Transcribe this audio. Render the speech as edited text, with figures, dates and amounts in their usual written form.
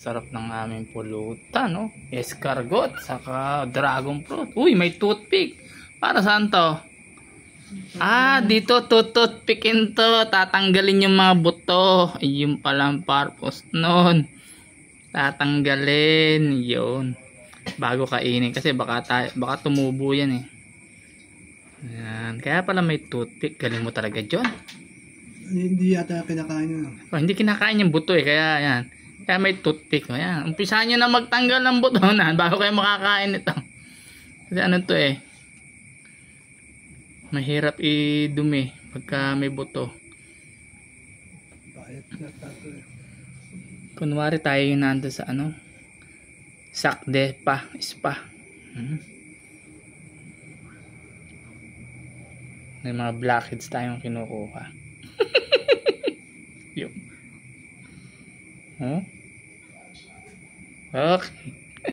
Sarap ng aming pulutan, no? Escargot, saka dragon fruit. Uy, may toothpick. Para saan to? Dito toothpickin to. Tatanggalin yung mga buto. Ayun pala ang purpose nun. Tatanggalin. Yun. Bago kainin. Kasi baka tumubo yan eh. Ayan. Kaya pala may toothpick. Galing mo talaga, John. Hindi yata kinakain yun. Hindi kinakain yung buto eh. Kaya yan. Kaya may toothpick. Ayan. Umpisahan nyo na magtanggal ng buto na bago kayo makakain ito. Kasi ano to eh. Mahirap i-dumi pagka may buto. Kunwari tayo yung nanda sa ano. Sakde pa. Spa. May mga blackheads tayong kinukuha. Yun. Okay.